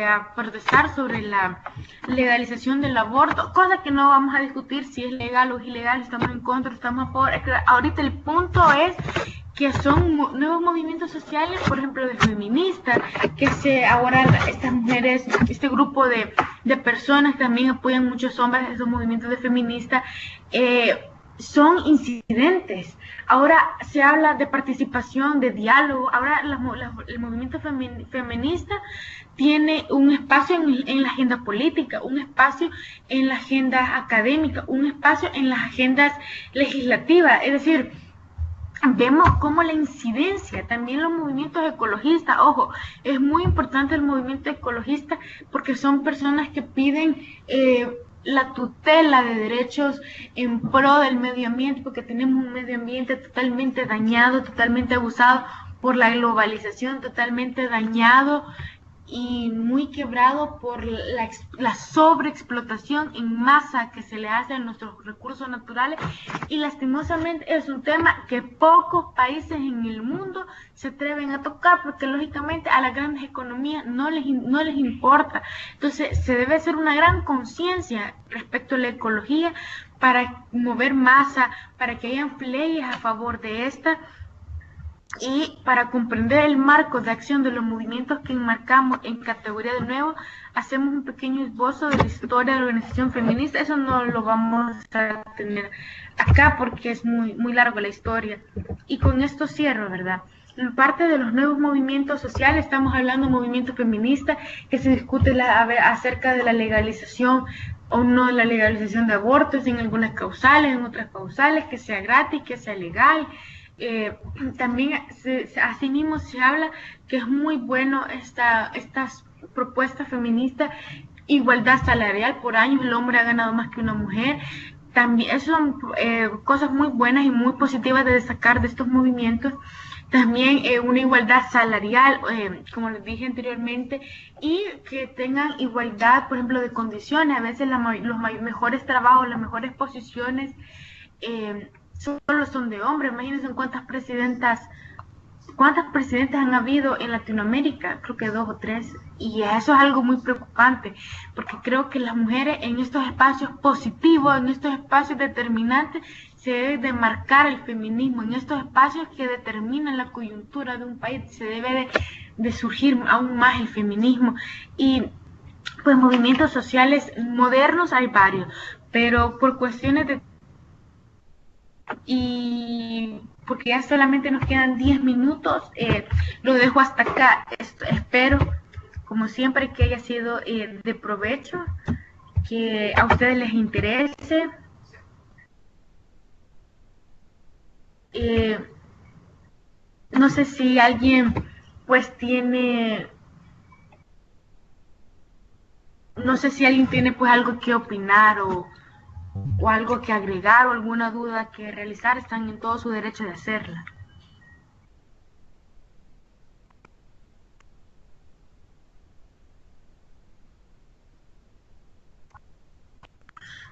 a protestar sobre la legalización del aborto, cosa que no vamos a discutir si es legal o ilegal, estamos en contra, estamos a favor. Ahorita el punto es que son nuevos movimientos sociales, por ejemplo, de feministas, que ahora estas mujeres, este grupo de personas también apoyan muchos hombres de esos movimientos de feministas, son incidentes. Ahora se habla de participación, de diálogo. Ahora el movimiento feminista tiene un espacio en la agenda política, un espacio en la agenda académica, un espacio en las agendas legislativas. Es decir, vemos cómo la incidencia, también los movimientos ecologistas, ojo, es muy importante el movimiento ecologista porque son personas que piden la tutela de derechos en pro del medio ambiente, porque tenemos un medio ambiente totalmente dañado, totalmente abusado por la globalización, totalmente dañado y muy quebrado por la sobreexplotación en masa que se le hace a nuestros recursos naturales, y lastimosamente es un tema que pocos países en el mundo se atreven a tocar porque lógicamente a las grandes economías no les importa. Entonces se debe hacer una gran conciencia respecto a la ecología para mover masa, para que hayan leyes a favor de esta. Y para comprender el marco de acción de los movimientos que enmarcamos en categoría de nuevo, hacemos un pequeño esbozo de la historia de la organización feminista. Eso no lo vamos a tener acá porque es muy largo la historia. Y con esto cierro, ¿verdad? En parte de los nuevos movimientos sociales, estamos hablando de movimiento feminista, que se discute acerca de la legalización o no de la legalización de abortos en algunas causales, en otras causales, que sea gratis, que sea legal. También asimismo se habla que es muy bueno estas propuestas feministas, igualdad salarial. Por años el hombre ha ganado más que una mujer. También son cosas muy buenas y muy positivas de destacar de estos movimientos. También una igualdad salarial, como les dije anteriormente, y que tengan igualdad, por ejemplo, de condiciones. A veces los mejores trabajos, las mejores posiciones solo son de hombres. Imagínense cuántas presidentas han habido en Latinoamérica, creo que 2 o 3, y eso es algo muy preocupante, porque creo que las mujeres en estos espacios positivos, en estos espacios determinantes, se debe de marcar el feminismo, en estos espacios que determinan la coyuntura de un país, se debe de surgir aún más el feminismo. Y pues movimientos sociales modernos hay varios, pero por cuestiones de y porque ya solamente nos quedan 10 minutos, lo dejo hasta acá. Espero, como siempre, que haya sido de provecho, que a ustedes les interese. No sé si alguien pues tiene pues algo que opinar o algo que agregar o alguna duda que realizar. Están en todo su derecho de hacerla.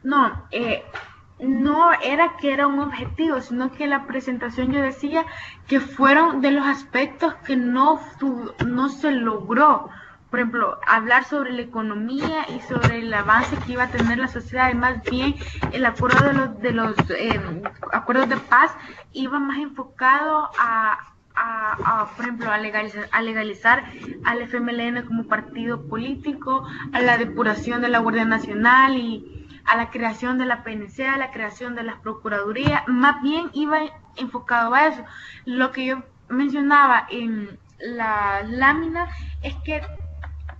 No, no era que era un objetivo, sino que la presentación yo decía que fueron de los aspectos que no se logró, por ejemplo, hablar sobre la economía y sobre el avance que iba a tener la sociedad, y más bien el acuerdo de los acuerdos de paz iba más enfocado por ejemplo, a legalizar al FMLN como partido político, a la depuración de la Guardia Nacional y a la creación de la PNC, a la creación de las procuradurías. Más bien iba enfocado a eso. Lo que yo mencionaba en la lámina es que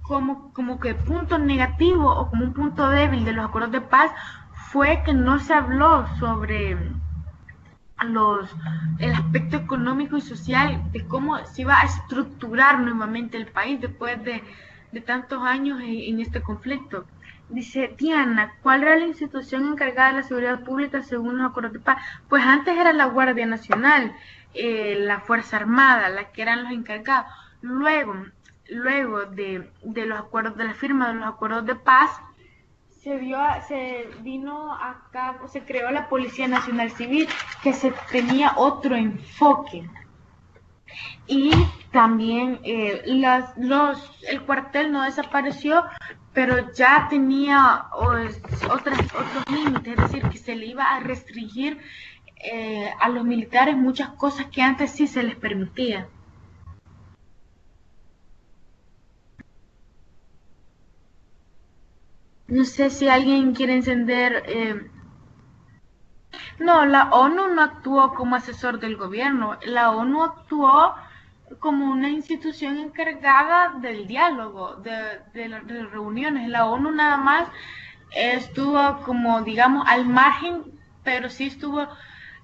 como que punto negativo o como un punto débil de los acuerdos de paz fue que no se habló sobre el aspecto económico y social de cómo se iba a estructurar nuevamente el país después de tantos años en este conflicto. Dice Diana, ¿cuál era la institución encargada de la seguridad pública según los acuerdos de paz? Pues antes era la Guardia Nacional, la Fuerza Armada, las que eran los encargados. Luego de los acuerdos, de la firma de los acuerdos de paz, se vino a cabo, se creó la Policía Nacional Civil, que se tenía otro enfoque. Y también el cuartel no desapareció, pero ya tenía otros límites, es decir, que se le iba a restringir a los militares muchas cosas que antes sí se les permitía. No sé si alguien quiere encender. No, la ONU no actuó como asesor del gobierno. La ONU actuó como una institución encargada del diálogo, de las reuniones. La ONU nada más estuvo como, digamos, al margen, pero sí estuvo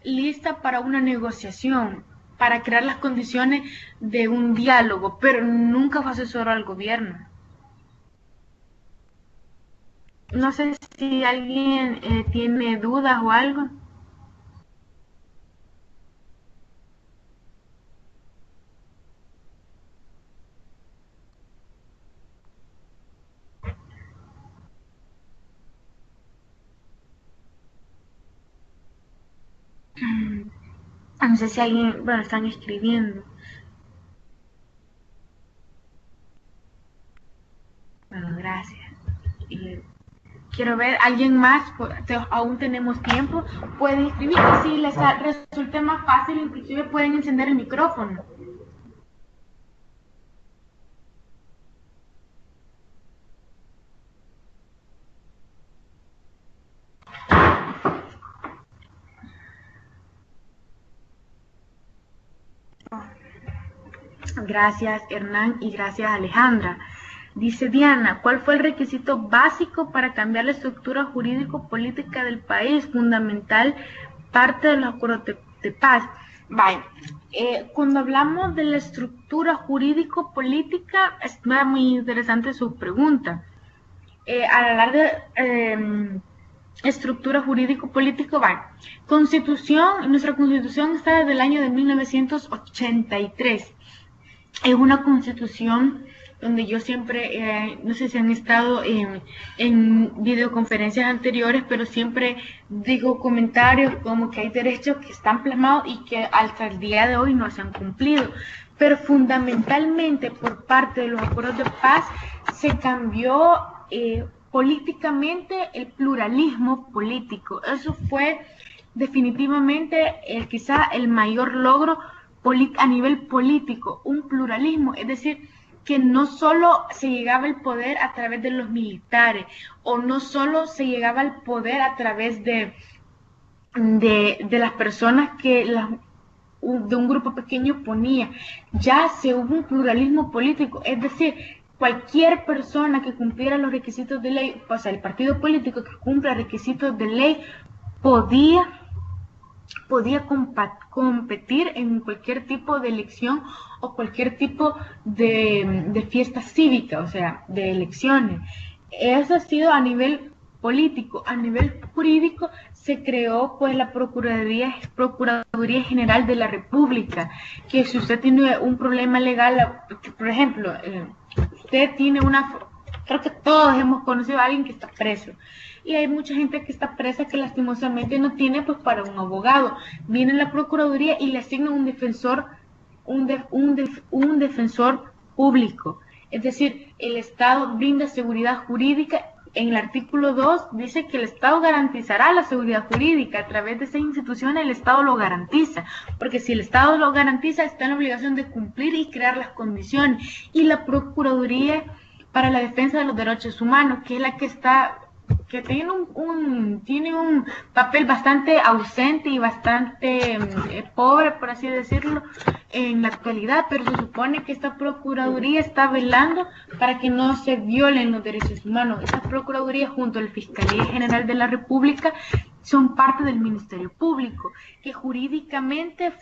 lista para una negociación, para crear las condiciones de un diálogo, pero nunca fue asesor al gobierno. No sé si alguien tiene dudas o algo. No sé si alguien, bueno, están escribiendo. Bueno, gracias. Quiero ver, ¿alguien más? Aún tenemos tiempo. Pueden escribir. Si les resulta más fácil, inclusive pueden encender el micrófono. Gracias, Hernán, y gracias, Alejandra. Dice Diana, ¿cuál fue el requisito básico para cambiar la estructura jurídico-política del país? Fundamental parte de los acuerdos de paz. Vale. Cuando hablamos de la estructura jurídico-política, es muy interesante su pregunta. Al hablar de estructura jurídico-político, vale. Nuestra constitución está desde el año de 1983. Es una constitución donde yo siempre, no sé si han estado en videoconferencias anteriores, pero siempre digo comentarios como que hay derechos que están plasmados y que hasta el día de hoy no se han cumplido. Pero fundamentalmente por parte de los acuerdos de paz se cambió políticamente el pluralismo político. Eso fue definitivamente quizá el mayor logro a nivel político, un pluralismo, es decir, que no solo se llegaba al poder a través de los militares, o no solo se llegaba al poder a través de las personas que de un grupo pequeño ponía, ya se hubo un pluralismo político, es decir, cualquier persona que cumpliera los requisitos de ley, o sea, el partido político que cumpla requisitos de ley, podía competir en cualquier tipo de elección o cualquier tipo de fiesta cívica, o sea, de elecciones. Eso ha sido a nivel político. A nivel jurídico se creó pues la Procuraduría General de la República, que si usted tiene un problema legal, por ejemplo, usted tiene creo que todos hemos conocido a alguien que está preso. Y hay mucha gente que está presa que lastimosamente no tiene pues para un abogado. Viene la Procuraduría y le asigna un defensor, un defensor público. Es decir, el Estado brinda seguridad jurídica. En el artículo 2 dice que el Estado garantizará la seguridad jurídica. A través de esa institución el Estado lo garantiza, porque si el Estado lo garantiza, está en la obligación de cumplir y crear las condiciones. Y la Procuraduría para la Defensa de los Derechos Humanos, que es la que tiene un papel bastante ausente y bastante pobre, por así decirlo, en la actualidad, pero se supone que esta Procuraduría está velando para que no se violen los derechos humanos. Esta Procuraduría, junto a la Fiscalía General de la República, son parte del Ministerio Público, que jurídicamente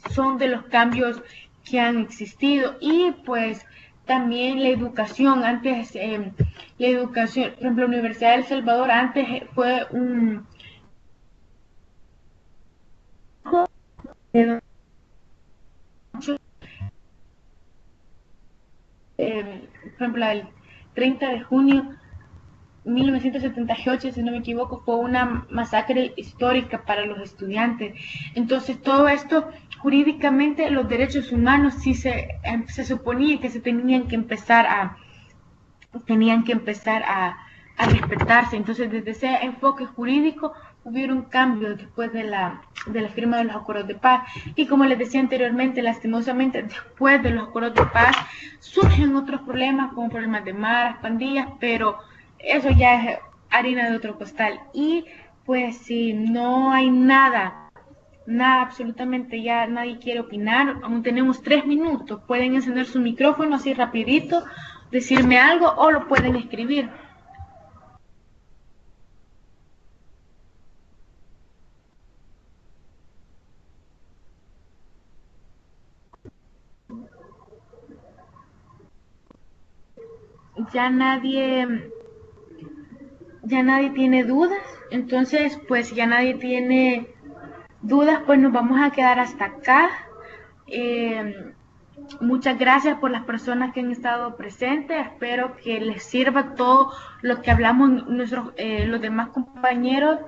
son de los cambios que han existido. Y pues también la educación, antes la educación, por ejemplo, la Universidad de El Salvador antes fue por ejemplo, el 30 de junio 1978, si no me equivoco, fue una masacre histórica para los estudiantes. Entonces, todo esto, jurídicamente, los derechos humanos sí se suponía que se tenían que empezar a respetarse. Entonces, desde ese enfoque jurídico, hubieron cambios después de la firma de los acuerdos de paz. Y como les decía anteriormente, lastimosamente, después de los acuerdos de paz, surgen otros problemas, como problemas de maras, pandillas, pero eso ya es harina de otro costal. Y pues si no hay nada, absolutamente ya nadie quiere opinar, aún tenemos 3 minutos, pueden encender su micrófono así rapidito, decirme algo o lo pueden escribir. Ya nadie tiene dudas, entonces pues ya nadie tiene dudas, pues nos vamos a quedar hasta acá. Muchas gracias por las personas que han estado presentes. Espero que les sirva todo lo que hablamos los demás compañeros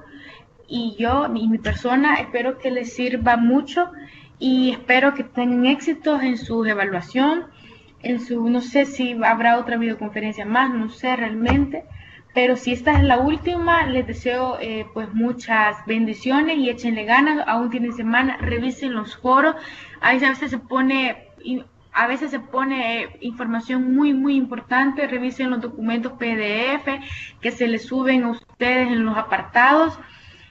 y yo y mi persona. Espero que les sirva mucho y espero que tengan éxitos en su evaluación, no sé si habrá otra videoconferencia más, no sé realmente. Pero si esta es la última, les deseo pues muchas bendiciones y échenle ganas. Aún tienen semana, revisen los foros. A veces se pone información muy importante. Revisen los documentos PDF que se les suben a ustedes en los apartados.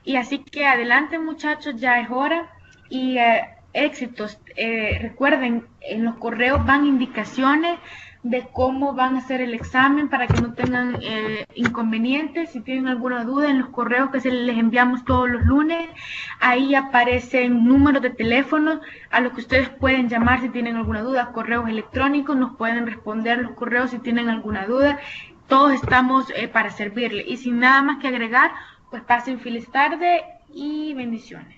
Y así que adelante, muchachos, ya es hora. Y éxitos. Recuerden, en los correos van indicaciones de cómo van a hacer el examen para que no tengan inconvenientes. Si tienen alguna duda, en los correos que les enviamos todos los lunes, ahí aparecen números de teléfono a los que ustedes pueden llamar si tienen alguna duda, correos electrónicos, nos pueden responder los correos si tienen alguna duda. Todos estamos para servirle. Y sin nada más que agregar, pues pasen feliz tarde y bendiciones.